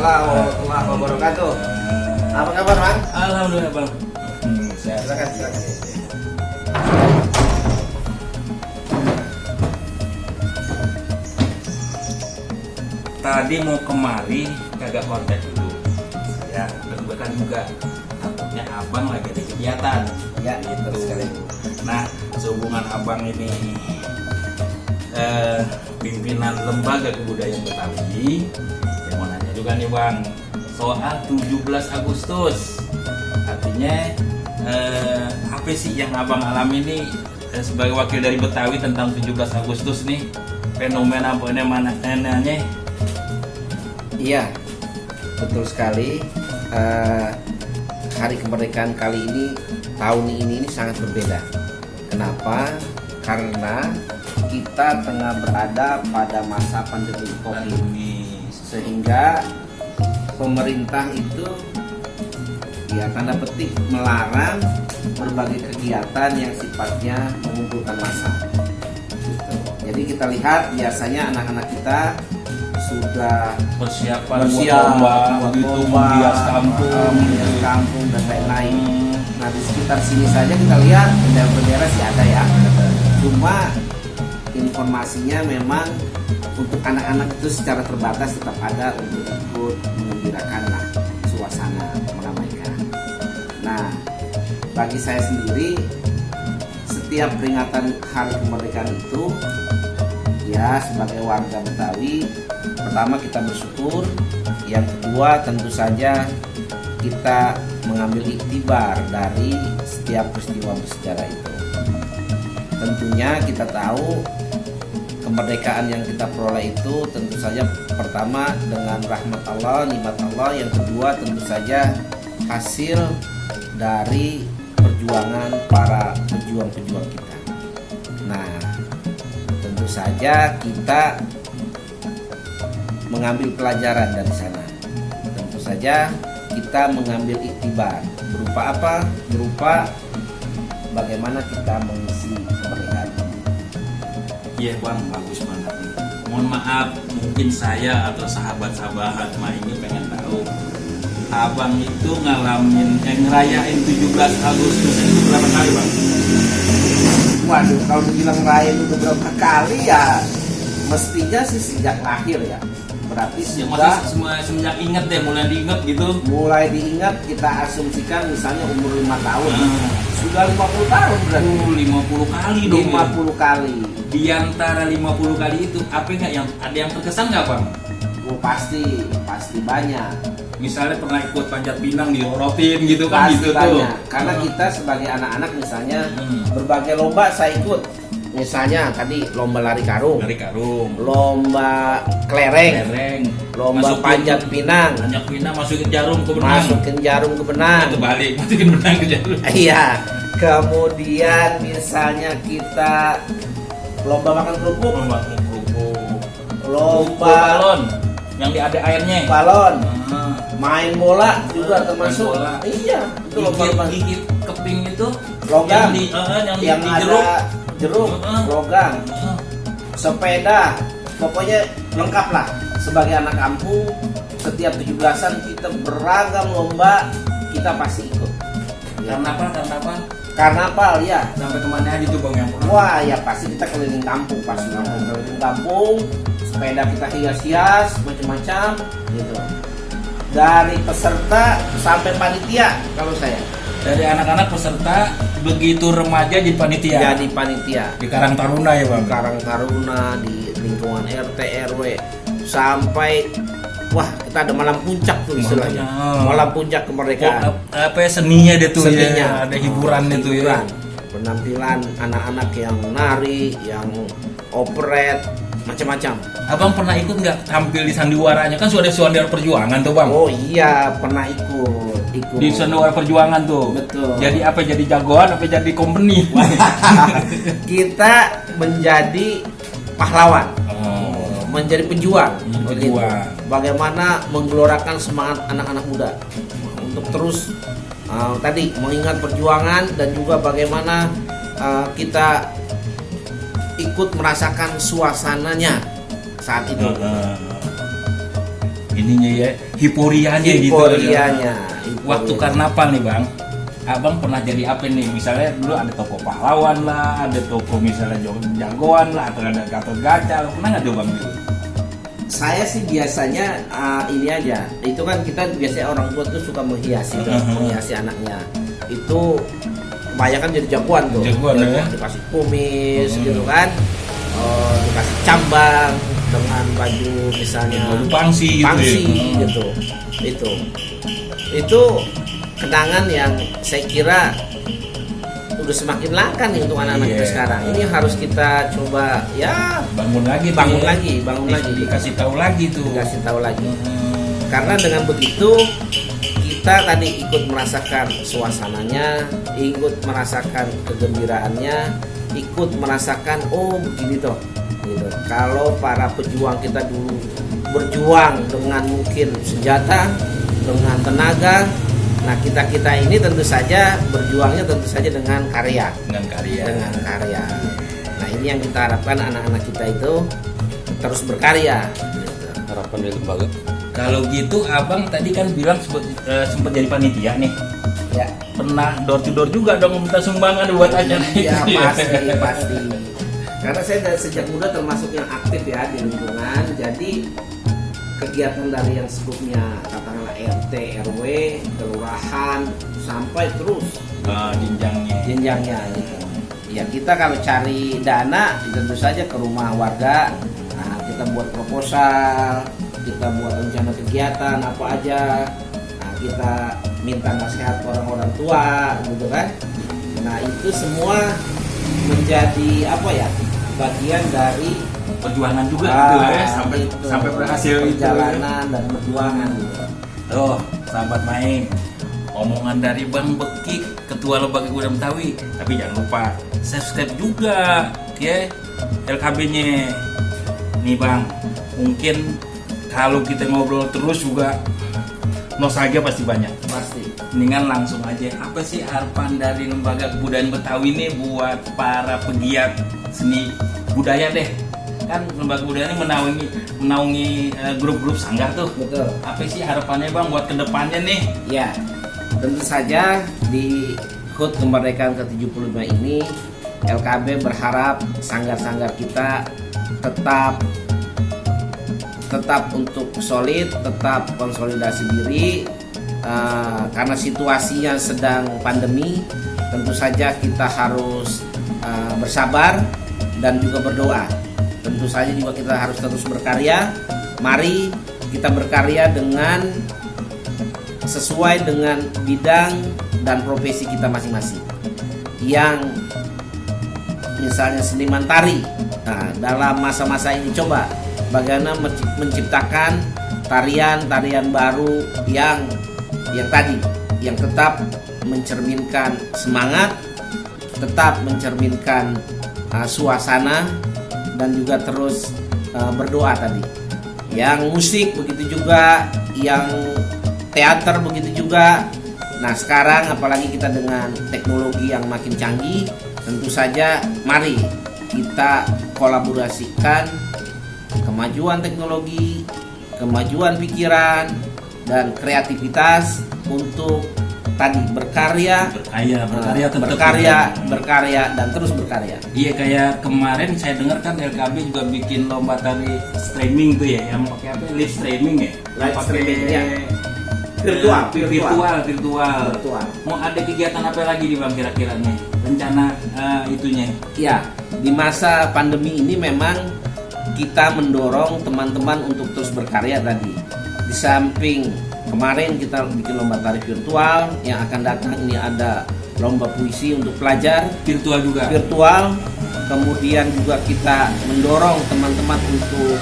warahmatullahi wabarakatuh. Apa kabar, Bang? Alhamdulillah, Bang. Silakan. Tadi mau kemari kagak kontak dulu. Ya, kebetulan juga takutnya abang lagi ada kegiatan. Ya, betul sekali. Nah, sehubungan abang ini pimpinan lembaga kebudayaan Betawi, saya mau nanya juga nih Bang, soal 17 Agustus. Artinya apa sih yang abang alami ini sebagai wakil dari Betawi tentang 17 Agustus nih? Fenomena mana enaknya? Iya, betul sekali. Hari kemerdekaan kali ini, tahun ini sangat berbeda. Kenapa? Karena kita tengah berada pada masa pandemi COVID, sehingga pemerintah itu ya tanda petik melarang berbagai kegiatan yang sifatnya mengumpulkan massa. Gitu. Jadi kita lihat biasanya anak-anak kita sudah persiapan buat lomba, menghias kampung dan lain-lain. Nah, di sekitar sini saja kita lihat bendera-bendera sih ada ya. Cuma informasinya memang untuk anak-anak itu secara terbatas tetap ada untuk ikut mengembirakan lah suasana meramaikan. Nah, bagi saya sendiri setiap peringatan Hari Kemerdekaan itu ya sebagai warga Betawi, pertama kita bersyukur, yang kedua tentu saja kita mengambil iktibar dari setiap peristiwa bersejarah itu. Tentunya kita tahu kemerdekaan yang kita peroleh itu tentu saja pertama dengan rahmat Allah, nikmat Allah, yang kedua tentu saja hasil dari perjuangan para pejuang-pejuang kita. Nah, tentu saja kita mengambil pelajaran dari sana. Tentu saja kita mengambil iktibar. Berupa apa? Berupa bagaimana kita mengisi kemerdekaan. Iya Bang, bagus banget nih. Mohon maaf, mungkin saya atau sahabat-sahabat ini pengen tahu, abang itu ngerayain 17 Agustus itu berapa kali Bang? Waduh, kalau dibilang ngerayain itu berapa kali ya mestinya sih sejak lahir ya. Berarti sudah semenjak ingat deh, mulai diingat gitu. Mulai diingat kita asumsikan misalnya umur 5 tahun. Sudah 50 tahun berarti. 50 kali dong. 50 kali. Di antara 50 kali itu apa nggak yang ada yang terkesan nggak Bang? Oh, pasti banyak. Misalnya pernah ikut panjat pinang diorotin gitu kan, Pasti gitu banyak. tuh. Karena kita sebagai anak-anak misalnya berbagai lomba saya ikut. Misalnya tadi lomba lari karung, lomba kelereng, lomba panjat pinang, masukin jarum ke benang. Kebalik, masukin benang ke jarum. Iya. Kemudian misalnya kita lomba makan kerupuk, lomba balon yang ada airnya, main bola juga termasuk. Iya, itu lomba gigit keping itu logam yang di jeruk, logam, sepeda, pokoknya lengkap lah. Sebagai anak kampung, setiap 17-an kita beragam lomba, kita pasti ikut. Karena apa? Karnaval ya. Sampai kemana aja tuh Bang yang pernah? Wah ya pasti kita keliling kampung, keliling kampung, sepeda kita hias-hias macam-macam gitu. Dari peserta sampai panitia kalau saya. Dari anak-anak peserta, begitu remaja jadi panitia. Jadi panitia. Di Karang Taruna ya Bang? Karang Taruna, di lingkungan RT RW sampai wah kita ada malam puncak tuh istilahnya. Malam puncak kemerdekaan. Apa seninya deh tuh seninya. Ya? Ada hiburannya tuh ya. Penampilan anak-anak yang nari, yang operet, macam-macam. Abang pernah ikut nggak tampil di sandiwaranya? Kan sudah ada sandiwara perjuangan tuh Bang. Oh iya, pernah ikut. Di sandiwara perjuangan tuh. Betul. Jadi apa, jadi jagoan apa jadi company? Kita menjadi pahlawan. Menjadi pejuang. Bagaimana menggelorakan semangat anak-anak muda untuk terus tadi mengingat perjuangan dan juga bagaimana kita ikut merasakan suasananya saat itu. ininya ya, hiporianya gitu. Hiporianya. Waktu karnaval nih Bang, Abang pernah jadi apa nih? Misalnya dulu ada toko pahlawan lah, ada toko misalnya jagoan lah, atau ada Gatot Kaca, pernah nggak tuh Bang? Saya sih biasanya ini aja. Itu kan kita biasanya orang tua tuh suka menghiasi menghiasi anaknya. Itu kebanyakan jadi jagoan tuh. Jagoan ya. Dikasih kumis gitu kan. Dikasih cambang dengan baju misalnya Baju pangsi gitu. Itu kenangan yang saya kira udah semakin langka nih untuk anak-anak kita sekarang. Ini harus kita coba ya bangun lagi, dikasih tahu lagi. Karena dengan begitu kita tadi ikut merasakan suasananya, ikut merasakan kegembiraannya, ikut merasakan oh begini toh gitu. Kalau para pejuang kita dulu berjuang dengan mungkin senjata, dengan tenaga, nah kita ini tentu saja berjuangnya tentu saja dengan karya. Nah ini yang kita harapkan anak-anak kita itu terus berkarya. Harapan dari lembaga. Kalau gitu Abang tadi kan bilang sempat jadi panitia nih. Ya. Pernah door to door juga dong minta sumbangan buat acara itu. Ya pasti. Karena saya dari sejak muda termasuk yang aktif ya di lingkungan. Jadi kegiatan dari yang sebelumnya katakanlah RT, RW, kelurahan sampai terus jenjangnya gitu. Ya kita kalau cari dana tentu saja ke rumah warga. Nah, kita buat proposal, kita buat rencana kegiatan apa aja. Nah, kita minta nasihat orang-orang tua gitu kan. Nah, itu semua menjadi bagian dari perjuangan juga gitu ya, sampai berhasil perjalanan dan perjuangan gitu. Tuh, sahabat main. Omongan dari Bang Bekik, Ketua Lembaga Kebudayaan Betawi. Tapi jangan lupa subscribe juga ya LKB-nya. Nih Bang, mungkin kalau kita ngobrol terus juga nostalgia pasti banyak. Pasti. Mendingan langsung aja, apa sih harapan dari Lembaga Kebudayaan Betawi ini buat para pegiat seni budaya deh? Kan Lembaga Kebudayaan ini menaungi grup-grup sanggar tuh. Betul. Apa sih harapannya Bang buat kedepannya nih? Ya, tentu saja di HUT Kemerdekaan ke-75 ini LKB berharap sanggar-sanggar kita tetap untuk solid, tetap konsolidasi diri. Karena situasinya sedang pandemi, tentu saja kita harus bersabar dan juga berdoa. Tentu saja juga kita harus terus berkarya. Mari kita berkarya dengan sesuai dengan bidang dan profesi kita masing-masing. Yang misalnya seniman tari, nah, dalam masa-masa ini coba bagaimana menciptakan tarian baru yang tetap mencerminkan semangat, tetap mencerminkan suasana, dan juga terus berdoa tadi. Yang musik begitu juga, yang teater begitu juga. Nah sekarang apalagi kita dengan teknologi yang makin canggih, tentu saja mari kita kolaborasikan kemajuan teknologi, kemajuan pikiran, dan kreativitas untuk tadi berkarya dan terus berkarya. Iya, kayak kemarin saya dengar kan LKB juga bikin lomba tari streaming tuh ya, yang pakai apa? Live streaming ya? Live streaming ya. Virtual. Mau ada kegiatan apa lagi nih Bang kira-kira nih? Rencana itunya? Ya, di masa pandemi ini memang kita mendorong teman-teman untuk terus berkarya tadi. Di samping kemarin kita bikin lomba tari virtual, yang akan datang ini ada lomba puisi untuk pelajar virtual juga. Kemudian juga kita mendorong teman-teman untuk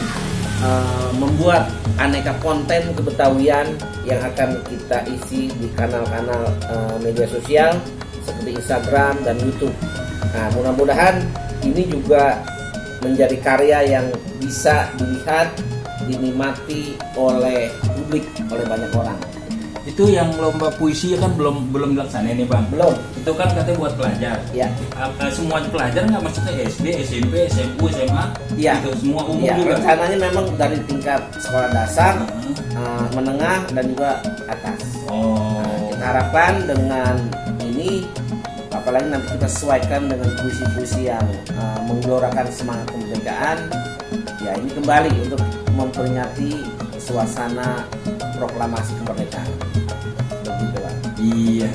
membuat aneka konten kebetawian yang akan kita isi di kanal-kanal media sosial seperti Instagram dan YouTube. Nah, mudah-mudahan ini juga menjadi karya yang bisa dilihat, dinikmati oleh publik, oleh banyak orang. Itu yang lomba puisi kan belum dilaksanain nih bang. Belum. Itu kan katanya buat pelajar. Ya. Semua pelajar nggak, maksudnya SD, SMP, SMU, SMA? Iya. Itu semua umum Ya, juga. rencananya memang dari tingkat sekolah dasar, Heeh. menengah dan juga atas. Oh. Kita harapkan dengan ini, apalagi nanti kita sesuaikan dengan puisi-puisi yang menggelorakan semangat kemerdekaan, ya ini kembali untuk memperingati suasana proklamasi kemerdekaan. Begitu Pak. Iya,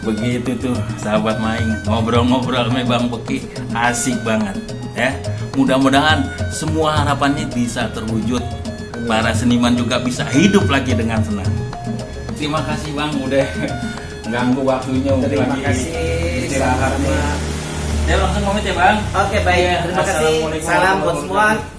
begitu tuh sahabat maing, ngobrol-ngobrol sama Bang Beki asik banget ya. Mudah-mudahan semua harapannya bisa terwujud, para seniman juga bisa hidup lagi dengan senang. Terima kasih Bang udah ganggu waktunya. Terima lagi kasih. istirahat. Sama. Ya langsung pamit ya Bang. Oke baik. Ya, Terima kasih. Assalamualaikum Salam buat warahmatullahi semua.